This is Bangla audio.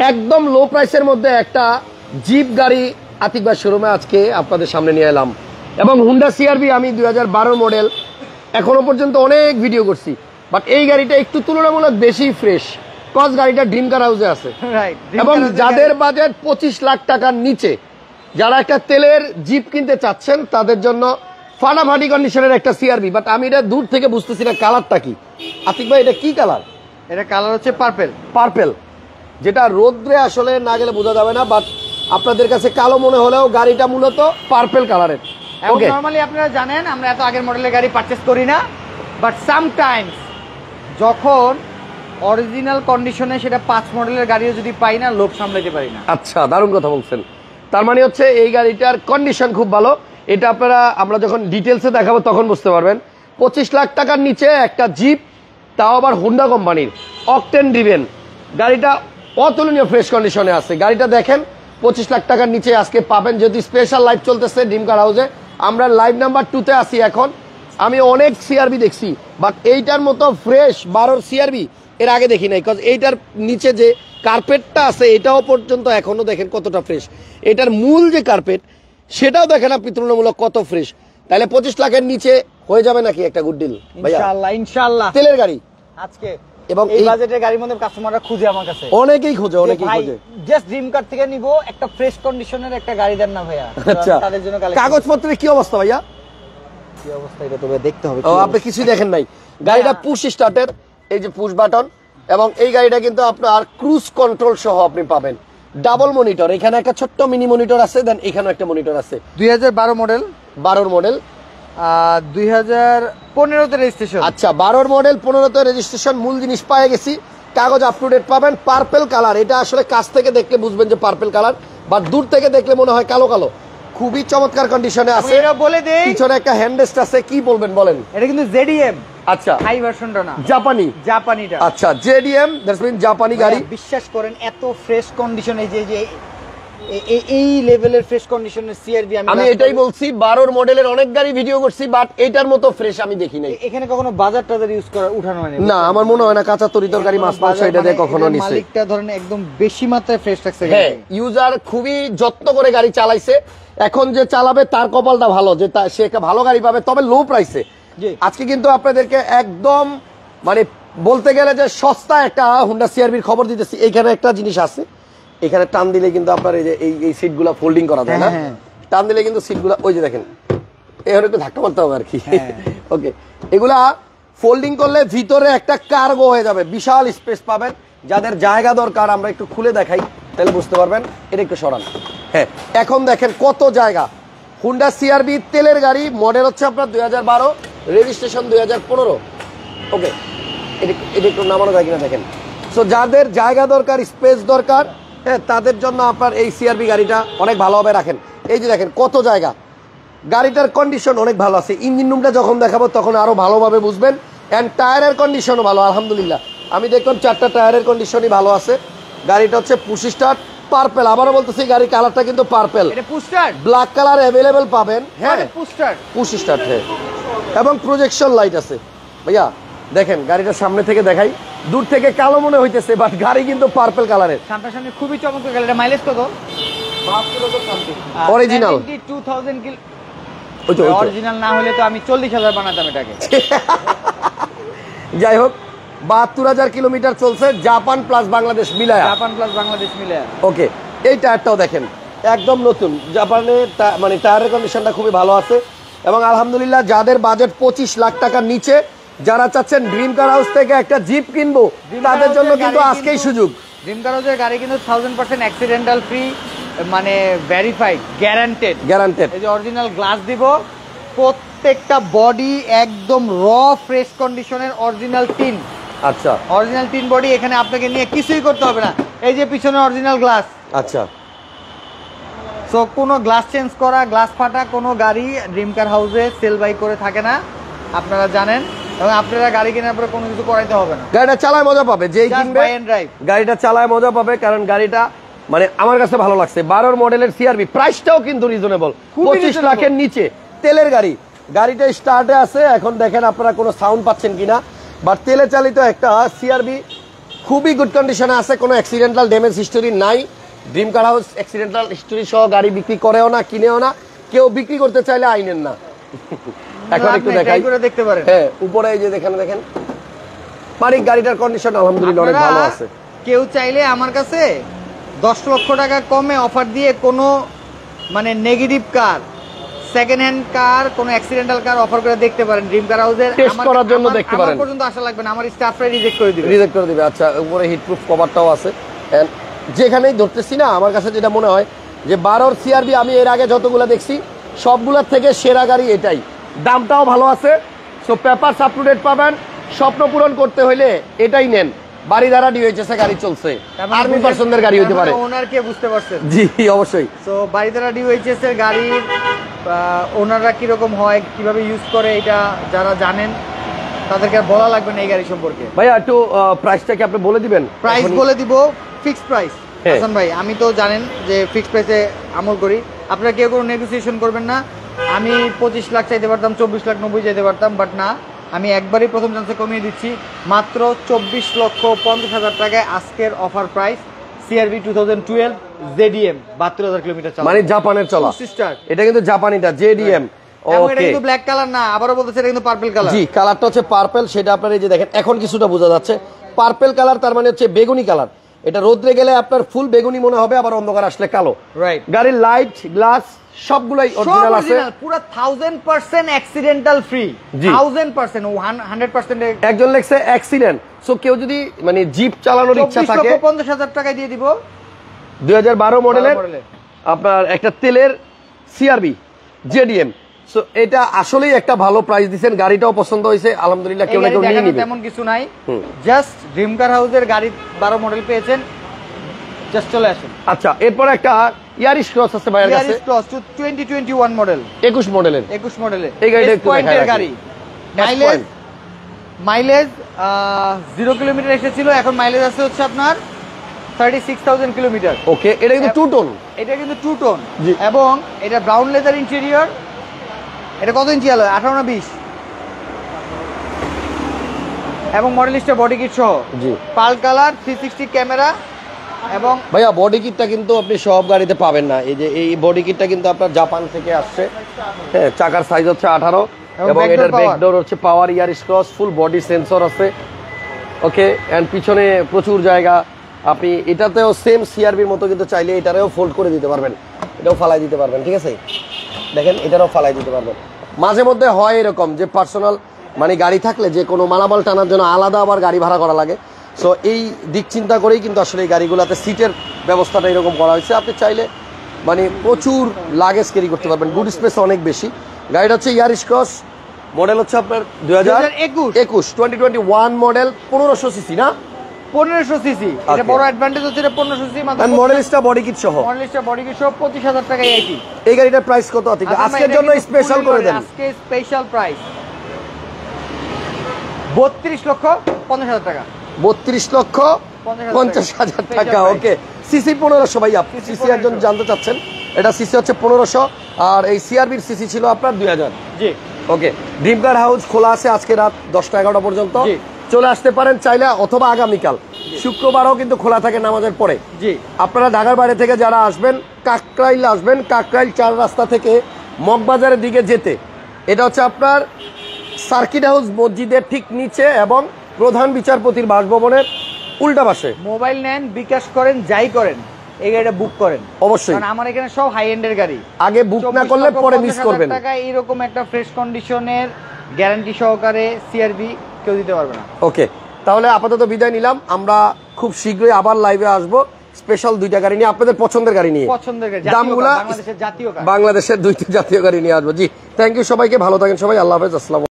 একদম লো প্রাইসের মধ্যে একটা জিপ গাড়ি আতিক ভাই শোরুমে আজকে আপনাদের সামনে নিয়ে এলাম। এবং হুন্ডা সিআরভি আমি 2012 মডেল এখনো পর্যন্ত অনেক ভিডিও করছি, বাট এই গাড়িটা একটু তুলনামূলক বেশি ফ্রেশ, কজ গাড়িটা ড্রিম কার হাউসে আছে। এবং যাদের বাজেট 25 লাখ টাকার নিচে, যারা একটা তেলের জিপ কিনতে চাচ্ছেন তাদের জন্য ফাটাফাটি কন্ডিশনের একটা সিআরভি। বাট আমি এটা দূর থেকে বুঝতেছি না কালারটা কি। আতিক ভাই এটা কি কালার? এটা কালার হচ্ছে পার্পেল। পার্পেল, যেটা রোদ্রে আসলে না গেলে বোঝা যাবে না, বাট আপনাদের কাছে কালো মনে হলেও গাড়িটা মূলত পার্পেল কালারের। ওকে, নরমালি আপনারা জানেন আমরা এত আগের মডেলের গাড়ি পারচেজ করি না, বাট সামটাইমস যখন অরিজিনাল কন্ডিশনে সেটা 5 মডেলের গাড়িও যদি পাই না, লোভ সামলাতে পারি না। আচ্ছা, দারুণ কথা বলছেন। তার মানে হচ্ছে এই গাড়িটার কন্ডিশন খুব ভালো। এটা আপনারা আমরা যখন ডিটেলসে দেখাবো তখন বুঝতে পারবেন। 25 লাখ টাকার নিচে একটা জিপ, তাও আবার হুন্ডা কোম্পানির অকটেন ড্রিভেন, গাড়িটা অতুলনীয় ফ্রেশ কন্ডিশনে আছে। গাড়িটা দেখেন 25 লাখ টাকার নিচে আজকে পাবেন। যদি স্পেশাল লাইভ চলতেছে ড্রিম কার হাউসে, আমরা লাইভ নাম্বার 2-তে আসি এখন। আমি অনেক সিআরবি দেখছি, বাট এইটার মতো ফ্রেশ 12 সিআরবি এর আগে দেখি নাই। কজ এইটার নিচে যে কার্পেটটা আছে এটাও পর্যন্ত এখনো দেখেন কতটা ফ্রেশ। এটার মূল যে কার্পেট সেটাও দেখেন আপনি তুলনামূলক কত ফ্রেশ। তাহলে 25 লাখের নিচে হয়ে যাবে নাকি একটা গুড ডিল? ইনশাআল্লাহ ইনশাআল্লাহ। তেলের গাড়ি আজকে এবং এই বাজেটের গাড়ির মধ্যে কাস্টমাররা খুঁজে আমার কাছে, অনেকেই খোঁজে, অনেকেই খোঁজে। জাস্ট ড্রিম কার থেকে নিব একটা ফ্রেশ কন্ডিশনের একটা গাড়ি দেন না ভাইয়া। আচ্ছা, তাদের জন্য কাগজপত্রের কি অবস্থা ভাইয়া? কি অবস্থা এটা তবে দেখতে হবে। ও, আপনি কিছুই দেখেন নাই। গাড়িটা পুশ স্টার্টের, এই যে পুশ বাটন, এবং এই গাড়িটা কিন্তু আপনার ক্রুজ কন্ট্রোল সহ আপনি পাবেন। ডাবল মনিটর, এখানে একটা ছোট্ট মিনি মনিটর আছে, দেন এখানেও একটা মনিটর আছে। 2012 মডেল, 12 মডেল, 2015 তে রেজিস্ট্রেশন। আচ্ছা, 12 মডেল, 15 তে রেজিস্ট্রেশন। মূল জিনিস পায়ে গেছি, কাগজ আপ টু ডেট পাবেন। পার্পেল কালার, এটা আসলে কাছ থেকে দেখলে বুঝবেন যে পার্পেল কালার, বাট দূর থেকে দেখলে মনে হয় কালো কালো। খুবই চমৎকার কন্ডিশনে আছে। এটা বলে দেই, পিছনে একটা হ্যান্ডরেস্ট আছে। কি বলবেন বলেন? এটা কিন্তু জেডিএম। আচ্ছা, হাই ভার্সনটা না, জাপানি, জাপানিটা। আচ্ছা, জেডিএম, দ্যাটস মিন জাপানি গাড়ি। বিশ্বাস করেন এত ফ্রেশ কন্ডিশনে যে এই লেভেলের ফ্রেশ কন্ডিশনের সিআরভি আমি এটাই বলছি, 12 মডেলের অনেক গাড়ি ভিডিও করছি, বাট এটার মতো ফ্রেশ আমি দেখি নাই। এখানে কখনো বাজার টাজার ইউজ করা উঠানো হয়নি না, আমার মনে হয় না কাঁচা তরিতরকারি মাছ মাংস এটা দিয়ে কখনো নিছে। মালিকটা ধরেন একদম বেশি মাত্রায় ফ্রেশ রাখছে। হ্যাঁ, ইউজার খুবই যত্ন করে গাড়ি চালাইছে। এখন যে চালাবে তার কপালটা ভালো যে সে একটা ভালো গাড়ি পাবে, তবে লো প্রাইসে। আজকে কিন্তু আপনাদেরকে একদম মানে বলতে গেলে যে সস্তা একটা হুন্ডা সিআরভির খবর দিতেছি। এইখানে একটা জিনিস আছে, এখানে টান দিলে কিন্তু আপনার এই যে এই সিটগুলা ফোল্ডিং করা যায় না, টান দিলে কিন্তু সিটগুলা ওই যে দেখেন এখানে একটু ধাক্কা মারতে হবে আর কি। ওকে, এগুলা ফোল্ডিং করলে ভিতরে একটা কার্গো হয়ে যাবে, বিশাল স্পেস পাবেন। যাদের জায়গা দরকার আমরা একটু খুলে দেখাই তাহলে বুঝতে পারবেন। এটা একটু সরান। হ্যাঁ, এখন দেখেন কত জায়গা। হুন্ডা সিআরভি তেলের গাড়ি, মডেল হচ্ছে আপনার 2012, রেজিস্ট্রেশন 2015। ওকে, এটা একটু নামানো যায় কিনা দেখেন। সো যাদের জায়গা দরকার, স্পেস দরকার, হ্যাঁ, তাদের জন্য আপনার এই সিআরভি গাড়িটা অনেক ভালোভাবে রাখেন। এই যে দেখেন কত জায়গা, গাড়িটার কন্ডিশন অনেক ভালো আছে। ইঞ্জিন রুমটা যখন দেখাবো তখন আরো ভালোভাবে বুঝবেন। অ্যান্ড টায়ারের কন্ডিশনও ভালো, আলহামদুলিল্লাহ। আমি দেখলাম 4টা টায়ারের কন্ডিশনই ভালো আছে। গাড়িটা হচ্ছে পুশ স্টার্ট, পার্পেল। আবারও বলতেছি গাড়ির কালারটা কিন্তু পার্পেল। এটা push start, black colour available পাবেন। হ্যাঁ, পুশ স্টার্ট, পুশ স্টার্ট, হ্যাঁ, এবং প্রজেকশন লাইট আছে। ভাইয়া দেখেন গাড়িটা সামনে থেকে দেখাই, দূর থেকে কালো মনে হইতেছে, বাট গাড়ি কিন্তু পার্পল কালারের। সামনে খুবই চমৎকার গাড়ি। এটা মাইলেজ কত? 72,000 সামথিং। Original 72,000 kilo. ওইটা অরিজিনাল না হলে তো আমি 40,000 বানাতাম এটাকে। যাই হোক, 72,000 কিলোমিটার চলছে, জাপান প্লাস বাংলাদেশ মিলায়া। জাপান প্লাস বাংলাদেশ মিলায়া। ওকে, এই টায়ারটাও দেখেন একদম নতুন। জাপানের মানে টায়ারের কন্ডিশনটা খুবই ভালো আছে। এবং আলহামদুলিল্লাহ যাদের বাজেট 25 লাখ টাকার নিচে, যারা চাচ্ছেন ড্রিম কার হাউস থেকে একটা জিপ কিনবো, তাদের জন্য কিন্তু আজকেই সুযোগ। ড্রিম কার হাউসের গাড়ি কিন্তু 1000% অ্যাক্সিডেন্টাল ফ্রি, মানে ভেরিফাইড, গ্যারান্টেড। এই যে অরিজিনাল গ্লাস দিব, প্রত্যেকটা বডি একদম র ফ্রেশ কন্ডিশনের অরিজিনাল টিন। আচ্ছা, অরিজিনাল টিন বডি, এখানে আপনাকে নিয়ে কিছুই করতে হবে না। এই যে পিছনে অরিজিনাল গ্লাস। আচ্ছা, সো কোনো গ্লাস চেঞ্জ করা, গ্লাস ফাটা কোনো গাড়ি ড্রিম কার হাউসে সেল বাই করে থাকে না, আপনারা জানেন। এবং আপনারা গাড়ি কেনার পরে কোনো কিছু করাইতে হবে না, গাড়িটা চালায় মজা পাবে। যেই কিনবে গাড়িটা চালায় মজা পাবে, কারণ গাড়িটা মানে আমার কাছে ভালো লাগছে। 12 মডেলের সিআরভি, প্রাইসটাও কিন্তু রিজনেবল, 25 লাখের নিচে তেলের গাড়ি। গাড়িটা স্টার্টে আছে, এখন দেখেন আপনারা কোনো সাউন্ড পাচ্ছেন কিনা, বাট তেলে চালিত একটা সিআরভি খুবই গুড কন্ডিশনে আছে, কোনো অ্যাক্সিডেন্টাল ড্যামেজ হিস্টোরি নাই। ড্রিম কার হাউস অ্যাক্সিডেন্টাল হিস্টোরি সহ গাড়ি বিক্রি করেও না, কিনেও না, কেউ বিক্রি করতে চাইলে আইনেন না। এখন একটু দেখাই, দেখতে পারেন। হ্যাঁ উপরে এই যে দেখেন বাড়ির গাড়িটার কন্ডিশন আলহামদুলিল্লাহ অনেক ভালো আছে। কেউ চাইলে আমার কাছে 10 লক্ষ টাকা কমে অফার দিয়ে কোনো মানে নেগেটিভ কার, সেকেন্ড হ্যান্ড কার, কোনো অ্যাক্সিডেন্টাল কার অফার করে দেখতে পারেন ড্রিম কার হাউসের। টেস্ট করার জন্য দেখতে পারেন। আমার পর্যন্ত আশা লাগবে না, আমার স্টাফরা রিজেক্ট করে দিবে। আচ্ছা, উপরে হিটপ্রুফ কভারটাও আছে। And যেখানেই ধরতেছি না, আমার কাছে যেটা মনে হয় যে 12 সিআরবি আমি এর আগে যতগুলো দেখছি সবগুলোর থেকে সেরা গাড়ি এটাই। দামটাও ভালো আছে, so papers up to date পাবেন। স্বপ্ন পূরণ করতে হইলে এটাই নেন। বাড়ি দ্বারা ডিওএইচএস এ গাড়ি চলছে, আর্মি পার্সনদের গাড়ি হতে পারে। ওনার কে বুঝতে পারছেন? জি অবশ্যই। তো বাড়ি দ্বারা ডিওএইচএস এর গাড়ির ওনাররা কিরকম হয়, কিভাবে ইউজ করে, এটা যারা জানেন তাদেরকে আর বলা লাগবে না এই গাড়ি সম্পর্কে। ভাইয়া একটু প্রাইসটা কি আপনি বলে দিবেন? প্রাইস বলে দিব, ফিক্সড প্রাইস। হাসান ভাই, আমি তো জানেন যে ফিক্সড প্রাইসে আমল করি, আপনারা কেউ কোনো নেগোসিয়েশন করবেন না। আমি 25 লাখ চাইতে পারতাম, 24 লাখ 90 চাইতে পারতাম, বাট না, আমি একবারই প্রথম চান্সে কমিয়ে দিচ্ছি মাত্র 24,50,000 টাকায় আজকের offer price. CRV 2012 JDM 72,000 kilometre চালা, মানে জাপানের চলা। এটা কিন্তু জাপানিটা জেডিএম। এটা কিন্তু ব্ল্যাক কালার না, আবারও বলতেছে এটা কিন্তু পার্পল কালার। জি, কালারটা হচ্ছে পার্পল, সেটা আপনারা এই যে দেখেন এখন কিছুটা বোঝা যাচ্ছে। পার্পল কালার তার মানে হচ্ছে বেগুনি কালার। এটা রোদ্রে গেলে আপনার ফুল বেগুনি মনে হবে, আবার অন্ধকার আসলে কালো। রাইট। গাড়ির লাইট গ্লাস সবগুলাই অরিজিনাল আছে, পুরো 1000% অ্যাক্সিডেন্টাল ফ্রি। 1000% 100% একজন লেখছে অ্যাক্সিডেন্ট। সো কেউ যদি মানে জিপ চালানোর ইচ্ছা থাকে 50,000 টাকায় দিয়ে দিব। 2012 মডেলের আপনার একটা তেলের সিআরবি জেডিএম। সো এটা আসলেই একটা ভালো প্রাইস দিবেন। গাড়িটাও পছন্দ হয়েছে আলহামদুলিল্লাহ, কেউ না কেউ নিয়ে নিবে। তেমন কিছু নাই, জাস্ট ড্রিম কার হাউসের গাড়ি 12 মডেল পেয়েছেন, জাস্ট চলে আসুন। আচ্ছা, এরপর একটা ইয়ারিশ ক্রস আছে ভাইয়ের কাছে, ইয়ারিশ ক্রস 2021 মডেল, 21 মডেলের। এই গাড়িটা একটু দেখাই। গাড়ি মাইলেজ 0 কিলোমিটার এসেছিল, এখন মাইলেজ আছে হচ্ছে আপনার 36,000 কিলোমিটার। ওকে, এটা কিন্তু টু টোন। এটা কিন্তু টু টোন এবং এটা ব্রাউন লেদার ইন্টেরিয়র। এটা কত ইঞ্চি আলো? 18 না 20? এবং মডেলিস্টের বডি কিট সহ। জি, পাল কালার, 360 ক্যামেরা। এবং ভাইয়া বডি কিটটা কিন্তু আপনি সব গাড়িতে পাবেন না। এই যে এই বডি কিটটা কিন্তু আপনার জাপান থেকে আসছে। হ্যাঁ, চাকার সাইজ হচ্ছে 18 এবং এটার ব্যাকডোর হচ্ছে পাওয়ার ইয়ারিশ ক্রস, ফুল বডি সেন্সর আছে। ওকে, এন্ড পিছনে প্রচুর জায়গা। আপনি এটাতেও সেম সিআরবির মতো কিন্তু চাইলে এটারেও ফোল্ড করে দিতে পারবেন, এটাও ফালাই দিতে পারবেন। ঠিক আছে, দেখেন এটারও ফালাই দিতে পারবেন। মাঝে মধ্যে হয় এরকম যে পার্সোনাল মানে গাড়ি থাকলে যে কোনো মালামাল টানার জন্য আলাদা আবার গাড়ি ভাড়া করা লাগে। সো এই দিক চিন্তা করেই কিন্তু আসলে এই গাড়িগুলোতে সিটের ব্যবস্থাটা এরকম করা হয়েছে। আপনি চাইলে মানে প্রচুর লাগেজ ক্যারি করতে পারবেন, বুট স্পেস অনেক বেশি। গাড়িটা হচ্ছে ইয়ারিশ ক্রস, মডেল হচ্ছে আপনার 2021 মডেল, 1500 সিসি না? 1500 সিসি। এটা বড় অ্যাডভান্টেজ হচ্ছে এটা 1500 সিসি মাত্র। এন্ড মডেলিস্টটা বডি কিট সহ। 25,000 টাকা এইটি। এই গাড়িটার প্রাইস কত আছে আজকের জন্য স্পেশাল করে দেন? আজকে স্পেশাল প্রাইস 32,50,000 টাকা। 32,50,000 টাকা। ওকে, সিসি 1500 ভাই। আপনি সিসি একজন জানতে চাচ্ছেন, এটা সিসি হচ্ছে 1500 আর এই সিআরবির সিসি ছিল আপনার 2000। জি, ওকে। ড্রিম কার হাউস খোলা আছে আজকে রাত 10টা 11টা পর্যন্ত। চলে আসতে পারেন চাইলে, অথবা আগামীকাল শুক্রবারও কিন্তু খোলা থাকে নামাজের পরে। জি, আপনারা ঢাকার বাইরে থেকে যারা আসবেন কাকরাইল আসবেন, কাকরাইল 4 রাস্তা থেকে মগবাজারের দিকে যেতে, এটা হচ্ছে আপনার সার্কিট হাউস মসজিদের ঠিক নিচে এবং প্রধান বিচারপতির বাসভবনের উল্টা পাশে। মোবাইল নেন, বিকাশ করেন, যাই করেন, এই গাড়িটা বুক করেন অবশ্যই, কারণ আমার এখানে সব হাই এন্ডের গাড়ি। আগে বুক না করলে পরে মিস করবেন। টাকা এরকম একটা ফ্রেশ কন্ডিশনের গ্যারান্টি সহকারে সিআরবি কেউ দিতে পারবে না। ওকে, তাহলে আপাতত বিদায় নিলাম। আমরা খুব শীঘ্রই আবার লাইভে আসবো স্পেশাল 2টা গাড়ি নিয়ে, আপনাদের পছন্দের গাড়ি নিয়ে। দামগুলা বাংলাদেশের জাতীয় বাংলাদেশের 2টি জাতীয় গাড়ি নিয়ে আসবো। জি, থ্যাংক ইউ সবাইকে, ভালো থাকেন সবাই, আল্লাহ হাফেজ, আসসালাম।